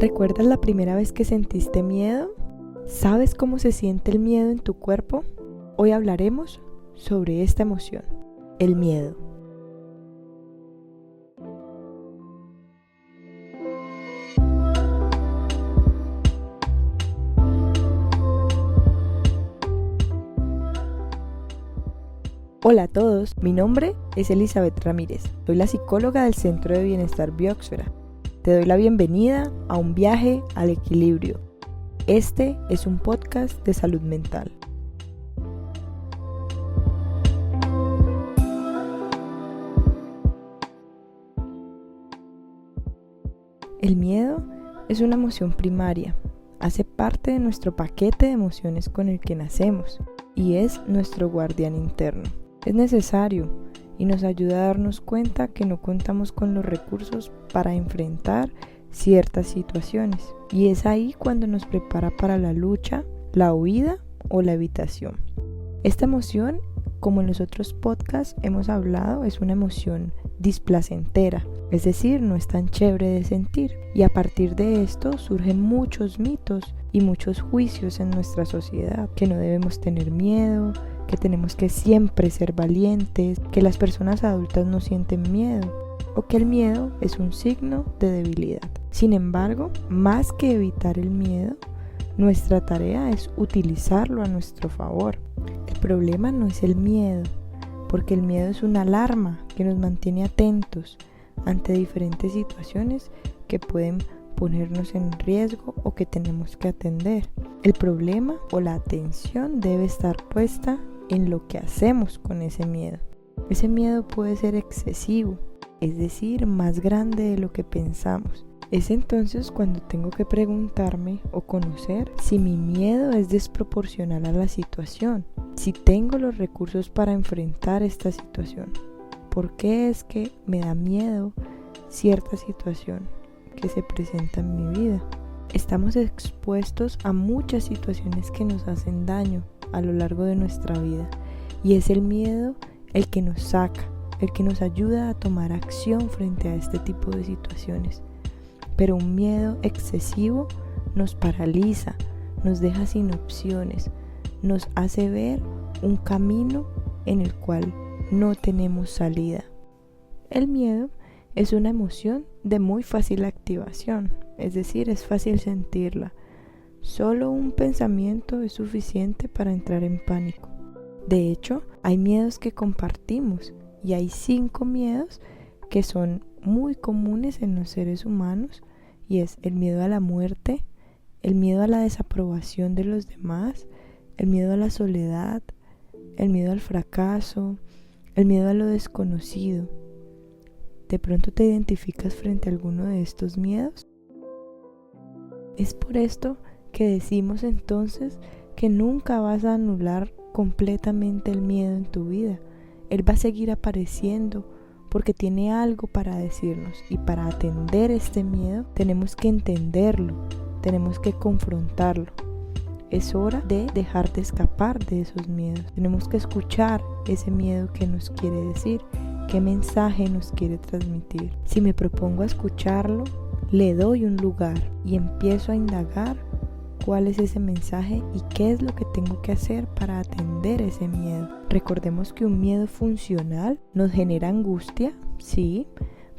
¿Recuerdas la primera vez que sentiste miedo? ¿Sabes cómo se siente el miedo en tu cuerpo? Hoy hablaremos sobre esta emoción, el miedo. Hola a todos, mi nombre es Elizabeth Ramírez, soy la psicóloga del Centro de Bienestar Biosfera. Te doy la bienvenida a un viaje al equilibrio. Este es un podcast de salud mental. El miedo es una emoción primaria, hace parte de nuestro paquete de emociones con el que nacemos y es nuestro guardián interno. Es necesario y nos ayuda a darnos cuenta que no contamos con los recursos para enfrentar ciertas situaciones. Y es ahí cuando nos prepara para la lucha, la huida o la evitación. Esta emoción, como en los otros podcasts hemos hablado, es una emoción displacentera, es decir, no es tan chévere de sentir. Y a partir de esto surgen muchos mitos y muchos juicios en nuestra sociedad, que no debemos tener miedo, que tenemos que siempre ser valientes, que las personas adultas no sienten miedo o que el miedo es un signo de debilidad. Sin embargo, más que evitar el miedo, nuestra tarea es utilizarlo a nuestro favor. El problema no es el miedo, porque el miedo es una alarma que nos mantiene atentos ante diferentes situaciones que pueden ponernos en riesgo o que tenemos que atender. El problema o la atención debe estar puesta en lo que hacemos con ese miedo. Ese miedo puede ser excesivo, es decir, más grande de lo que pensamos. Es entonces cuando tengo que preguntarme o conocer si mi miedo es desproporcional a la situación, si tengo los recursos para enfrentar esta situación. ¿Por qué es que me da miedo cierta situación que se presenta en mi vida? Estamos expuestos a muchas situaciones que nos hacen daño a lo largo de nuestra vida y es el miedo el que nos saca, el que nos ayuda a tomar acción frente a este tipo de situaciones. Pero un miedo excesivo nos paraliza, nos deja sin opciones, nos hace ver un camino en el cual no tenemos salida. El miedo es una emoción de muy fácil activación, es decir, es fácil sentirla. Solo un pensamiento es suficiente para entrar en pánico. De hecho, hay miedos que compartimos y hay 5 miedos que son muy comunes en los seres humanos y es el miedo a la muerte, el miedo a la desaprobación de los demás, el miedo a la soledad, el miedo al fracaso, el miedo a lo desconocido. ¿De pronto te identificas frente a alguno de estos miedos? Es por esto que decimos entonces que nunca vas a anular completamente el miedo en tu vida. Él va a seguir apareciendo porque tiene algo para decirnos y para atender este miedo tenemos que entenderlo, tenemos que confrontarlo. Es hora de dejar de escapar de esos miedos. Tenemos que escuchar ese miedo que nos quiere decir, qué mensaje nos quiere transmitir. Si me propongo a escucharlo, le doy un lugar y empiezo a indagar cuál es ese mensaje y qué es lo que tengo que hacer para atender ese miedo. Recordemos que un miedo funcional nos genera angustia, sí,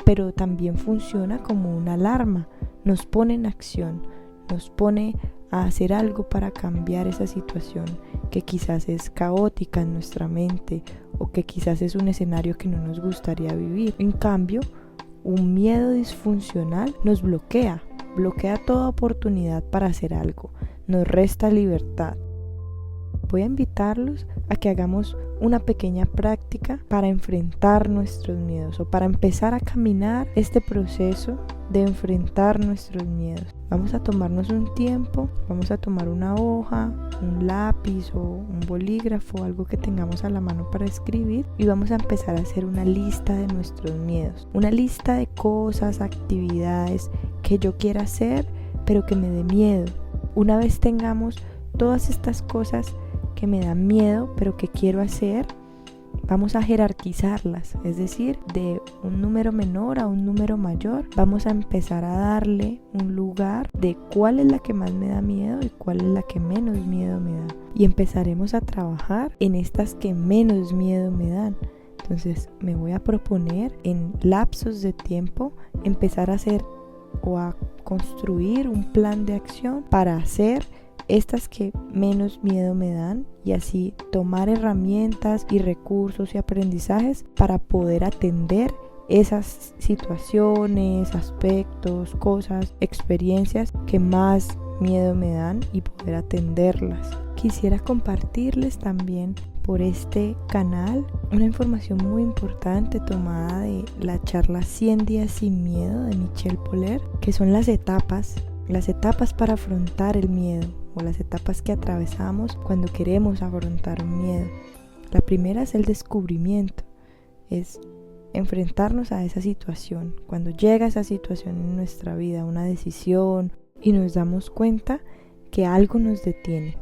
pero también funciona como una alarma, nos pone en acción, nos pone a hacer algo para cambiar esa situación que quizás es caótica en nuestra mente o que quizás es un escenario que no nos gustaría vivir. En cambio, un miedo disfuncional nos bloquea toda oportunidad para hacer algo, nos resta libertad. Voy a invitarlos a que hagamos una pequeña práctica para enfrentar nuestros miedos o para empezar a caminar este proceso de enfrentar nuestros miedos. Vamos a tomarnos un tiempo, vamos a tomar una hoja, un lápiz o un bolígrafo, algo que tengamos a la mano para escribir y vamos a empezar a hacer una lista de nuestros miedos, una lista de cosas, actividades que yo quiera hacer pero que me dé miedo. Una vez tengamos todas estas cosas que me dan miedo pero que quiero hacer, vamos a jerarquizarlas, es decir, de un número menor a un número mayor, vamos a empezar a darle un lugar de cuál es la que más me da miedo y cuál es la que menos miedo me da. Y empezaremos a trabajar en estas que menos miedo me dan. Entonces me voy a proponer en lapsos de tiempo empezar a hacer o a construir un plan de acción para hacer estas que menos miedo me dan y así tomar herramientas y recursos y aprendizajes para poder atender esas situaciones, aspectos, cosas, experiencias que más miedo me dan y poder atenderlas. Quisiera compartirles también por este canal una información muy importante tomada de la charla 100 días sin miedo de Michelle Poler, que son las etapas para afrontar el miedo o las etapas que atravesamos cuando queremos afrontar un miedo. La primera es el descubrimiento, es enfrentarnos a esa situación. Cuando llega esa situación en nuestra vida, una decisión, y nos damos cuenta que algo nos detiene,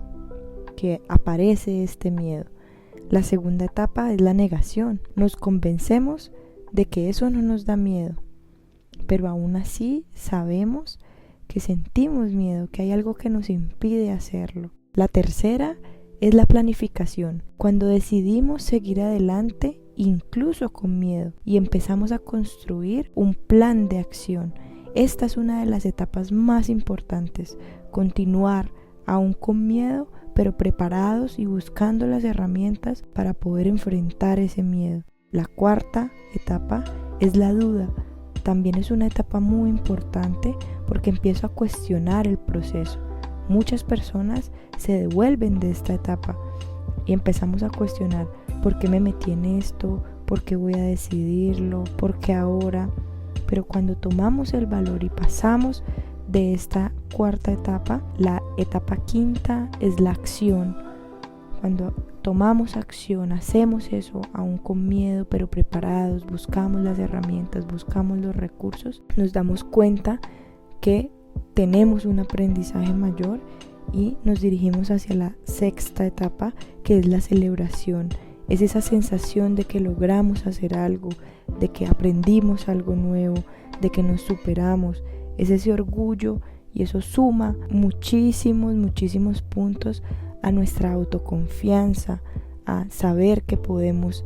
que aparece este miedo. La segunda etapa es la negación. Nos convencemos de que eso no nos da miedo, pero aún así sabemos que sentimos miedo, que hay algo que nos impide hacerlo. La tercera es la planificación. Cuando decidimos seguir adelante, incluso con miedo, y empezamos a construir un plan de acción. Esta es una de las etapas más importantes. Continuar aún con miedo, pero preparados y buscando las herramientas para poder enfrentar ese miedo. La cuarta etapa es la duda. También es una etapa muy importante porque empiezo a cuestionar el proceso. Muchas personas se devuelven de esta etapa y empezamos a cuestionar ¿por qué me metí en esto? ¿Por qué voy a decidirlo? ¿Por qué ahora? Pero cuando tomamos el valor y pasamos de esta cuarta etapa, la etapa quinta es la acción. Cuando tomamos acción, hacemos eso aún con miedo, pero preparados, buscamos las herramientas, buscamos los recursos, nos damos cuenta que tenemos un aprendizaje mayor y nos dirigimos hacia la sexta etapa, que es la celebración. Es esa sensación de que logramos hacer algo, de que aprendimos algo nuevo, de que nos superamos. Es ese orgullo y eso suma muchísimos puntos a nuestra autoconfianza, a saber que podemos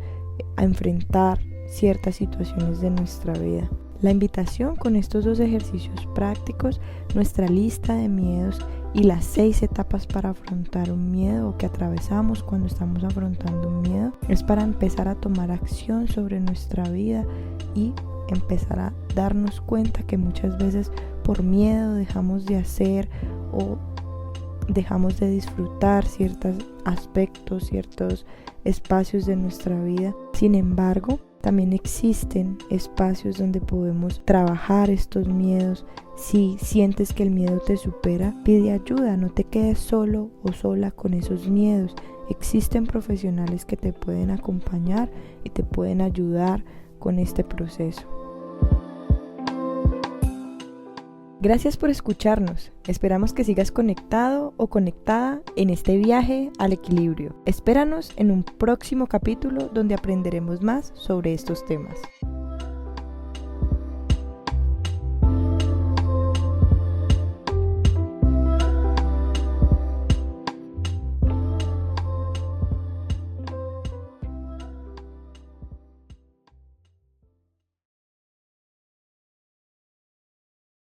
enfrentar ciertas situaciones de nuestra vida. La invitación con estos 2 ejercicios prácticos, nuestra lista de miedos y las 6 etapas para afrontar un miedo o que atravesamos cuando estamos afrontando un miedo, es para empezar a tomar acción sobre nuestra vida y empezar a darnos cuenta que muchas veces por miedo dejamos de hacer o dejamos de disfrutar ciertos aspectos, ciertos espacios de nuestra vida. Sin embargo, también existen espacios donde podemos trabajar estos miedos. Si sientes que el miedo te supera, pide ayuda, no te quedes solo o sola con esos miedos. Existen profesionales que te pueden acompañar y te pueden ayudar con este proceso. Gracias por escucharnos. Esperamos que sigas conectado o conectada en este viaje al equilibrio. Espéranos en un próximo capítulo donde aprenderemos más sobre estos temas.